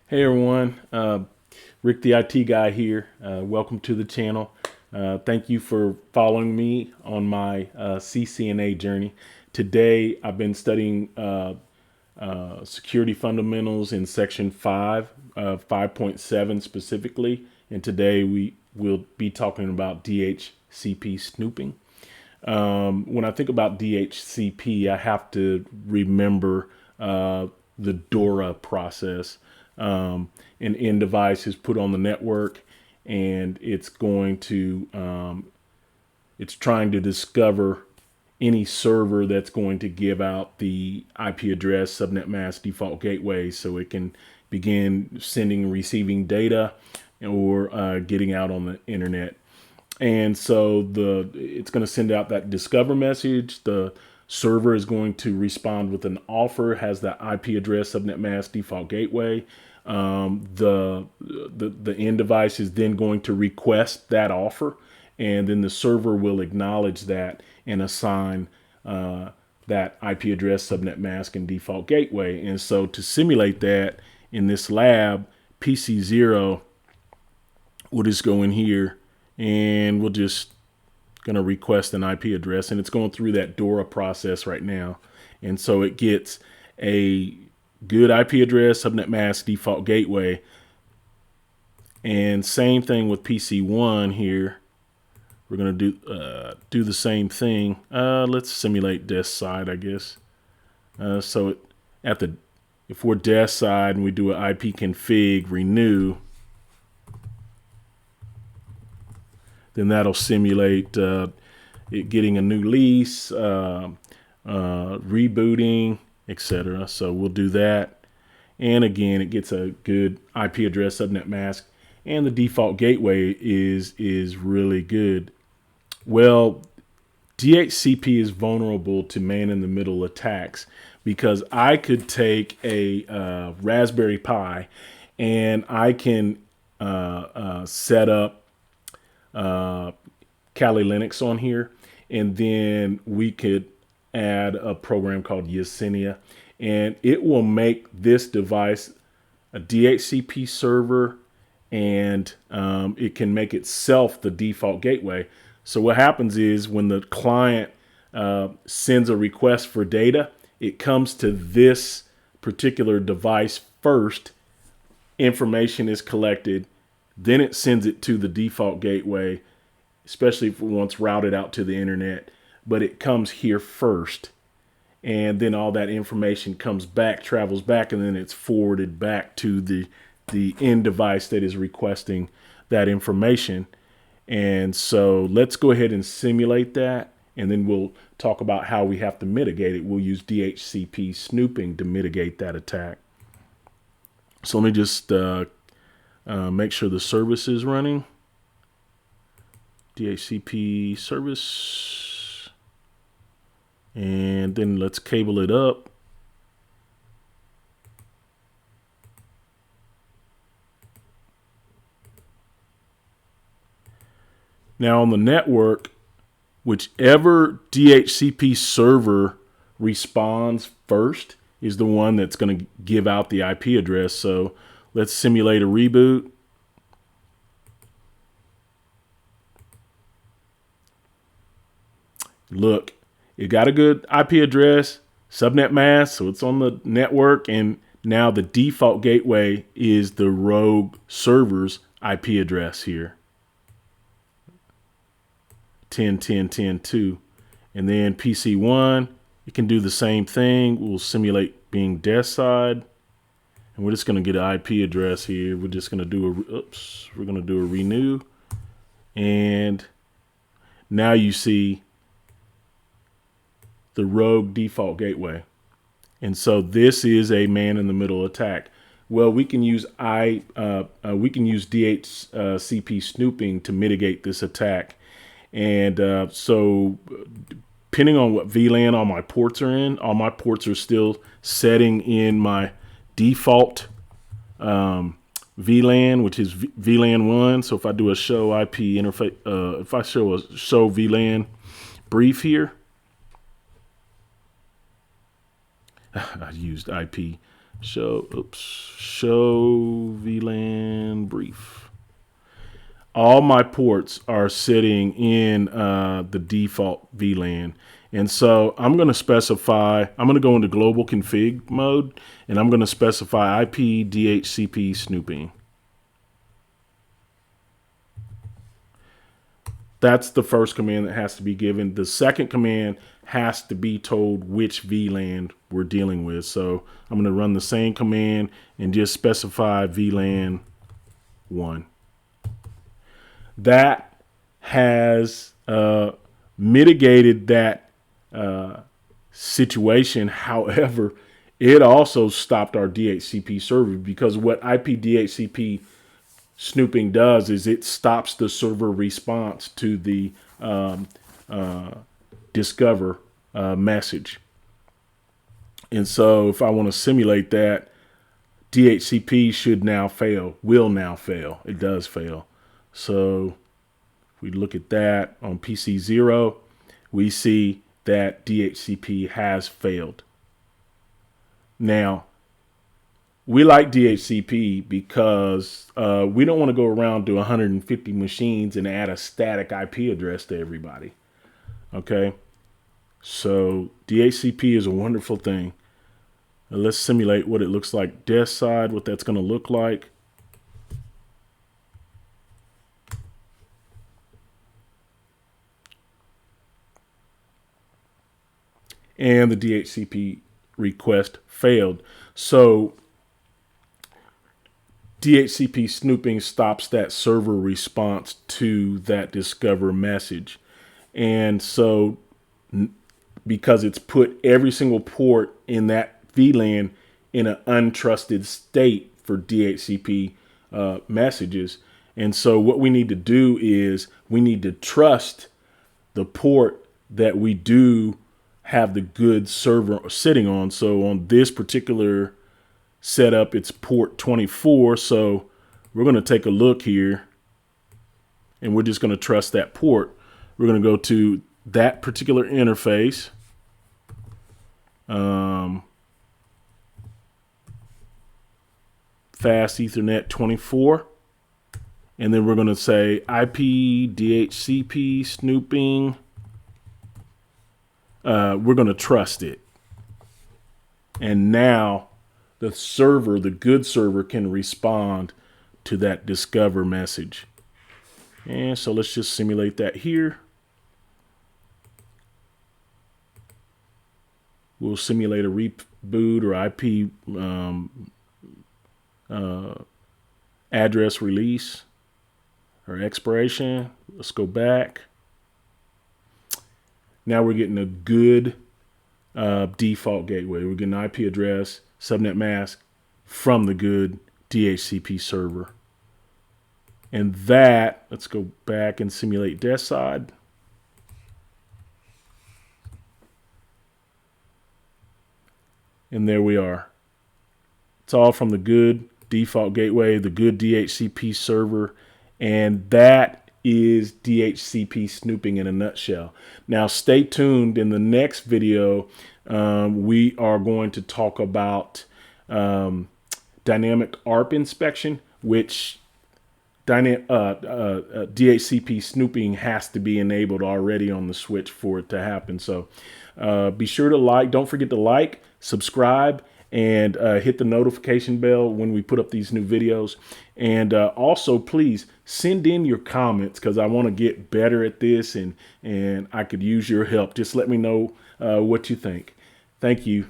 Hey everyone, Rick the IT guy here. Welcome to the channel. Thank you for following me on my CCNA journey. Today I've been studying security fundamentals in section 5, 5.7 specifically, and today we will be talking about DHCP snooping. When I think about DHCP, I have to remember the DORA process. An end device is put on the network, and it's going to it's trying to discover any server that's going to give out the IP address, subnet mask, default gateway, so it can begin sending and receiving data or getting out on the internet. And so it's going to send out that discover message. The server is going to respond with an offer, has that IP address, subnet mask, default gateway. The end device is then going to request that offer, and then the server will acknowledge that and assign that IP address, subnet mask, and default gateway. And so to simulate that in this lab, PC0, we'll just go in here and we'll just gonna request an IP address, and it's going through that DORA process right now. And so it gets a good IP address, subnet mask, default gateway. And same thing with PC1 here. We're gonna do the same thing. Let's simulate desk side, I guess. So if we're desk side and we do an IP config renew, then that'll simulate it getting a new lease, rebooting, etc. So we'll do that. And again, it gets a good IP address, subnet mask, and the default gateway is really good. Well, DHCP is vulnerable to man-in-the-middle attacks because I could take a Raspberry Pi and I can set up Kali Linux on here, and then we could add a program called Yesenia, and it will make this device a DHCP server, and it can make itself the default gateway. So what happens is when the client sends a request for data, it comes to this particular device first, information is collected, then it sends it to the default gateway, especially if it wants routed out to the internet, but it comes here first. And then all that information comes back, travels back, and then it's forwarded back to the end device that is requesting that information. And so let's go ahead and simulate that, and then we'll talk about how we have to mitigate it. We'll use DHCP snooping to mitigate that attack. So let me just make sure the service is running. DHCP service. And then let's cable it up. Now on the network, whichever DHCP server responds first is the one that's going to give out the IP address. So let's simulate a reboot. Look, it got a good IP address, subnet mask, so it's on the network, and now the default gateway is the rogue server's IP address here. 10.10.10.2. And then PC1, it can do the same thing. We'll simulate being desk side. And we're just going to get an IP address here. We're just going to do we're going to do a renew. And now you see the rogue default gateway. And so this is a man-in-the-middle attack. Well, we can use DHCP snooping to mitigate this attack. And so depending on what VLAN all my ports are in, all my ports are still setting in my default VLAN, which is VLAN 1. So if I do a show IP interface, if I show a show VLAN brief here, I used IP show VLAN brief. All my ports are sitting in the default VLAN. And so I'm going to specify, I'm going to go into global config mode, and I'm going to specify IP DHCP Snooping. That's the first command that has to be given. The second command has to be told which VLAN we're dealing with. So I'm going to run the same command and just specify VLAN 1. That has mitigated that situation. However, it also stopped our DHCP server, because what IP DHCP snooping does is it stops the server response to the discover message. And so if I want to simulate that, DHCP should now fail, will now fail. It does fail. So if we look at that on PC 0, we see that DHCP has failed. Now, we like DHCP because we don't want to go around to 150 machines and add a static IP address to everybody. Okay, so DHCP is a wonderful thing. Now let's simulate what it looks like desk side, what that's going to look like. And the DHCP request failed. So DHCP snooping stops that server response to that discover message. And so because it's put every single port in that VLAN in an untrusted state for DHCP messages. And so what we need to do is we need to trust the port that we do have the good server sitting on. So on this particular setup, it's port 24. So we're going to take a look here, and we're just going to trust that port. We're going to go to that particular interface. Fast Ethernet 24. And then we're going to say IP DHCP snooping. We're going to trust it. And now the server, the good server, can respond to that discover message. And so let's just simulate that here. We'll simulate a reboot or IP address release or expiration. Let's go back. Now we're getting a good default gateway. We're getting an IP address, subnet mask from the good DHCP server. And that, let's go back and simulate desk side. And there we are. It's all from the good default gateway, the good DHCP server, and that is DHCP snooping in a nutshell. Now stay tuned. In the next video, we are going to talk about dynamic ARP inspection, which DHCP snooping has to be enabled already on the switch for it to happen. So be sure to like, don't forget to like, subscribe, and hit the notification bell when we put up these new videos. And also, please send in your comments, because I want to get better at this, and I could use your help. Just let me know what you think. Thank you.